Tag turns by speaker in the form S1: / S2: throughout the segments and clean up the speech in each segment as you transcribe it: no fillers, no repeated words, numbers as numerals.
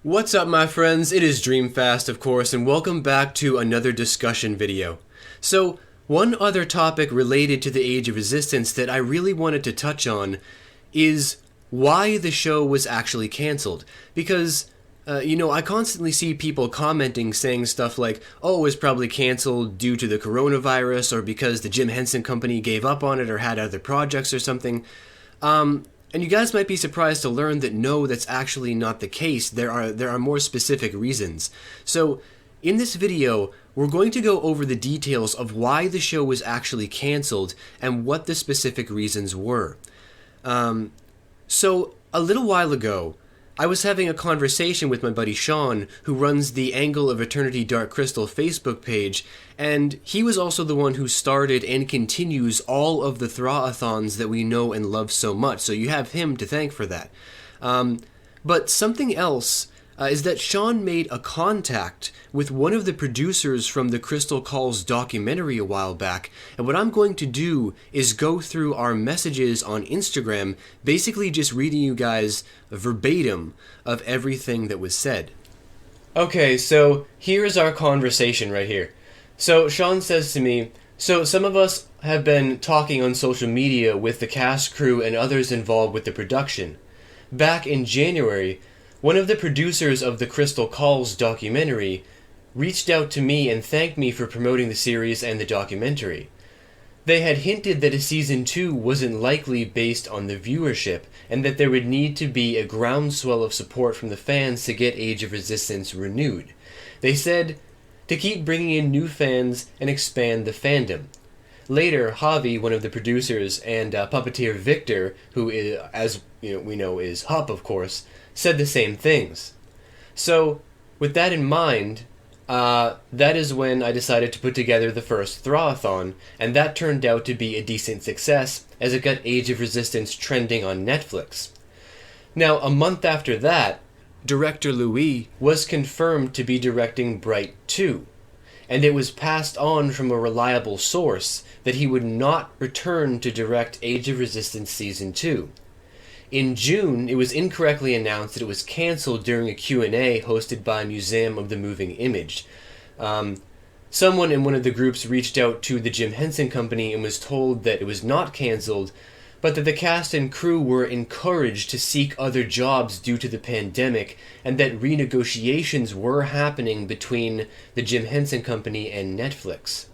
S1: What's up, my friends? It is Dreamfast, of course, and welcome back to another discussion video. So, one other topic related to the Age of Resistance that I really wanted to touch on is why the show was actually cancelled. Because, I constantly see people commenting saying stuff like, oh, it was probably cancelled due to the coronavirus, or because the Jim Henson Company gave up on it or had other projects or something. And you guys might be surprised to learn that no, that's actually not the case. There are more specific reasons. So, in this video, we're going to go over the details of why the show was actually canceled and what the specific reasons were. So, a little while ago, I was having a conversation with my buddy Sean, who runs the Angle of Eternity Dark Crystal Facebook page, and he was also the one who started and continues all of the Thraw-a-thons that we know and love so much, so you have him to thank for that. But something else is that Sean made a contact with one of the producers from the Crystal Calls documentary a while back, and what I'm going to do is go through our messages on Instagram, basically just reading you guys verbatim of everything that was said. Okay, so here's our conversation right here. So Sean says to me, so some of us have been talking on social media with the cast, crew, and others involved with the production. Back in January, one of the producers of the Crystal Calls documentary reached out to me and thanked me for promoting the series and the documentary. They had hinted that a season 2 wasn't likely based on the viewership, and that there would need to be a groundswell of support from the fans to get Age of Resistance renewed. They said to keep bringing in new fans and expand the fandom. Later, Javi, one of the producers, and puppeteer Victor, who is, as we know is Hup, of course, said the same things. So, with that in mind, that is when I decided to put together the first Thraw-a-thon, and that turned out to be a decent success, as it got Age of Resistance trending on Netflix. Now, a month after that, director Louis was confirmed to be directing Bright 2, and it was passed on from a reliable source that he would not return to direct Age of Resistance Season 2. In June, it was incorrectly announced that it was cancelled during a Q&A hosted by Museum of the Moving Image. Someone in one of the groups reached out to the Jim Henson Company and was told that it was not cancelled, but that the cast and crew were encouraged to seek other jobs due to the pandemic, and that renegotiations were happening between the Jim Henson Company and Netflix.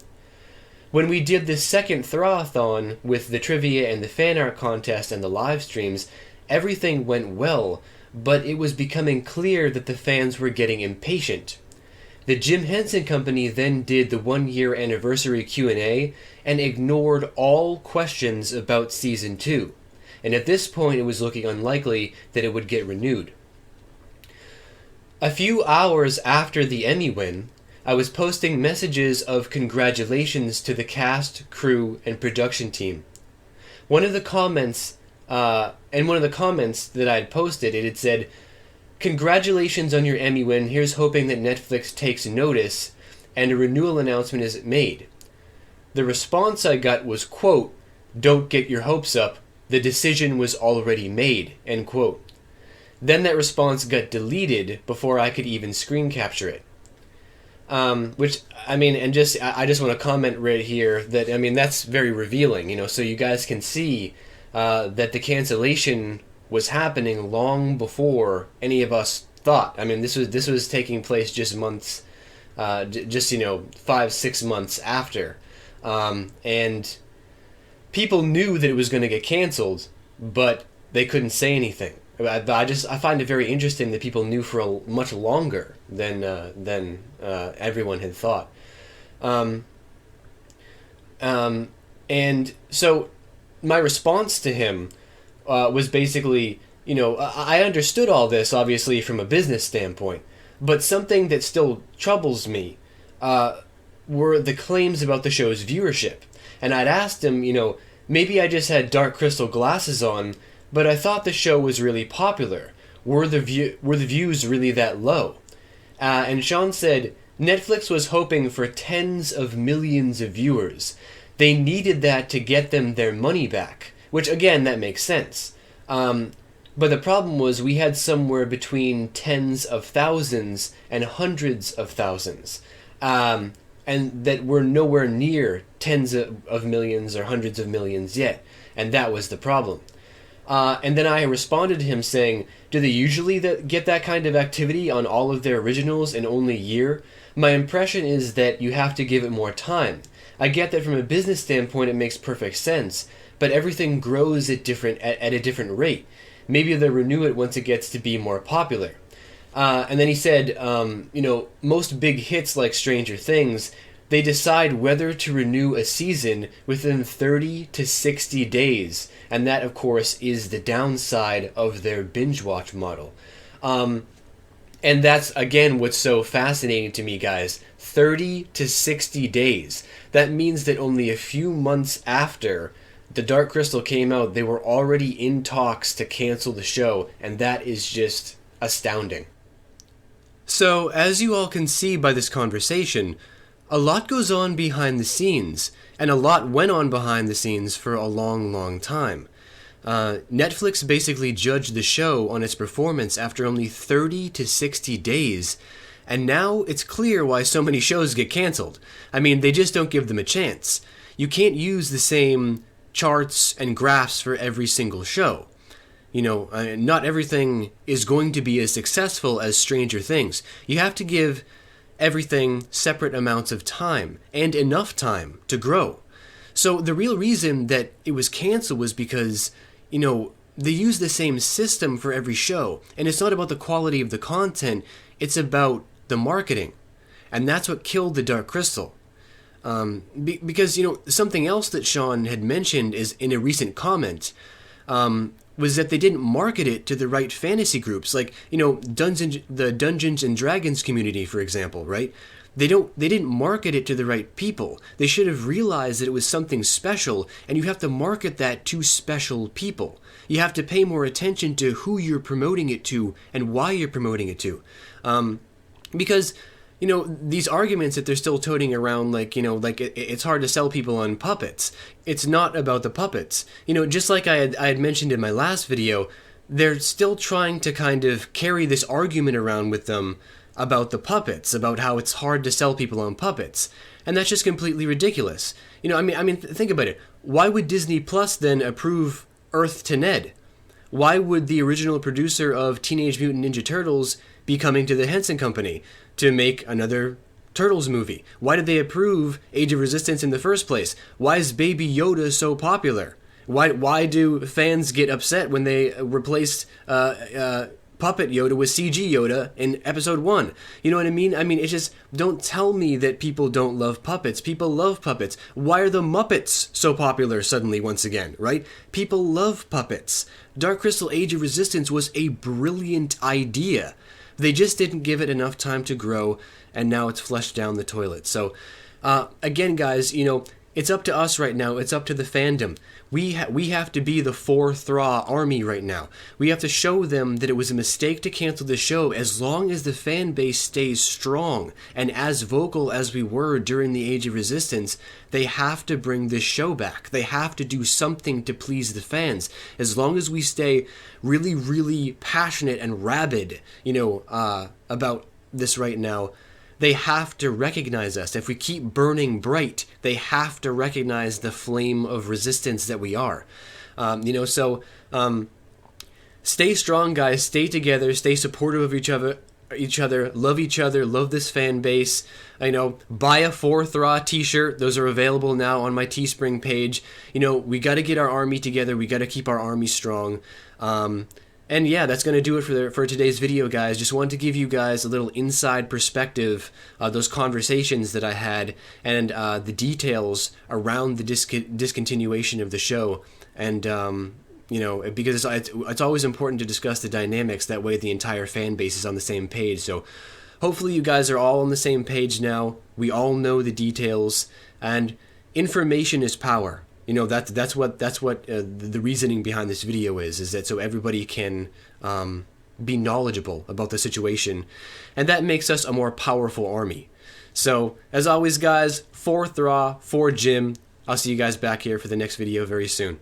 S1: When we did the second Thraw-a-thon with the trivia and the fan art contest and the live streams, everything went well, but it was becoming clear that the fans were getting impatient. The Jim Henson Company then did the 1-year anniversary Q&A and ignored all questions about Season 2, and at this point it was looking unlikely that it would get renewed. A few hours after the Emmy win, I was posting messages of congratulations to the cast, crew, and production team. One of the comments that I had posted, it had said, "Congratulations on your Emmy win, here's hoping that Netflix takes notice and a renewal announcement is made." The response I got was, quote, "Don't get your hopes up, the decision was already made," end quote. Then that response got deleted before I could even screen capture it. I just want to comment right here that, that's very revealing, so you guys can see that the cancellation was happening long before any of us thought. This was taking place just months, 5-6 months after. And people knew that it was going to get canceled, but they couldn't say anything. I find it very interesting that people knew for much longer than everyone had thought. And so my response to him was basically, I understood all this, obviously, from a business standpoint, but something that still troubles me were the claims about the show's viewership. And I'd asked him, maybe I just had dark crystal glasses on, but I thought the show was really popular. Were the views really that low? And Sean said, Netflix was hoping for tens of millions of viewers. They needed that to get them their money back, which, again, that makes sense. But the problem was we had somewhere between tens of thousands and hundreds of thousands. And that we're nowhere near tens of millions or hundreds of millions yet. And that was the problem. And then I responded to him saying, do they usually get that kind of activity on all of their originals in only a year? My impression is that you have to give it more time. I get that from a business standpoint it makes perfect sense, but everything grows at a different rate. Maybe they'll renew it once it gets to be more popular. And then he said, most big hits like Stranger Things, they decide whether to renew a season within 30 to 60 days. And that, of course, is the downside of their binge watch model. And that's, again, what's so fascinating to me, guys. 30 to 60 days. That means that only a few months after The Dark Crystal came out, they were already in talks to cancel the show, and that is just astounding. So, as you all can see by this conversation, a lot goes on behind the scenes, and a lot went on behind the scenes for a long, long time. Netflix basically judged the show on its performance after only 30 to 60 days, and now it's clear why so many shows get canceled. I mean, they just don't give them a chance. You can't use the same charts and graphs for every single show. Not everything is going to be as successful as Stranger Things. You have to give everything separate amounts of time, and enough time to grow. So the real reason that it was canceled was because, they use the same system for every show, and it's not about the quality of the content, it's about the marketing. And that's what killed The Dark Crystal. Because, something else that Sean had mentioned is in a recent comment, was that they didn't market it to the right fantasy groups, like, the Dungeons and Dragons community, for example, right? They didn't market it to the right people. They should have realized that it was something special, and you have to market that to special people. You have to pay more attention to who you're promoting it to and why you're promoting it to. Because these arguments that they're still toting around, it's hard to sell people on puppets. It's not about the puppets. Just like I had mentioned in my last video, they're still trying to kind of carry this argument around with them about the puppets, about how it's hard to sell people on puppets. And that's just completely ridiculous. Think about it. Why would Disney Plus then approve Earth to Ned? Why would the original producer of Teenage Mutant Ninja Turtles be coming to the Henson Company to make another Turtles movie? Why did they approve Age of Resistance in the first place? Why is Baby Yoda so popular? Why do fans get upset when they replaced Puppet Yoda with CG Yoda in episode 1? You know what I mean? It's just, don't tell me that people don't love puppets. People love puppets. Why are the Muppets so popular suddenly once again, right? People love puppets. Dark Crystal Age of Resistance was a brilliant idea. They just didn't give it enough time to grow, and now it's flushed down the toilet. So, again, guys, it's up to us right now. It's up to the fandom. We have to be the 4-Thraw army right now. We have to show them that it was a mistake to cancel the show as long as the fan base stays strong. And as vocal as we were during the Age of Resistance, they have to bring this show back. They have to do something to please the fans. As long as we stay really, really passionate and rabid, about this right now, they have to recognize us. If we keep burning bright, they have to recognize the flame of resistance that we are. Stay strong, guys. Stay together. Stay supportive of each other. Love each other. Love this fan base. Buy a 4-Thraw t-shirt. Those are available now on my Teespring page. We got to get our army together. We got to keep our army strong. And yeah, that's going to do it for today's video, guys. Just wanted to give you guys a little inside perspective of those conversations that I had and the details around the discontinuation of the show. And, because it's always important to discuss the dynamics. That way the entire fan base is on the same page. So hopefully you guys are all on the same page now. We all know the details. And information is power. That's what the reasoning behind this video is that so everybody can be knowledgeable about the situation, and that makes us a more powerful army. So, as always, guys, 4-Thraw, 4Jim. I'll see you guys back here for the next video very soon.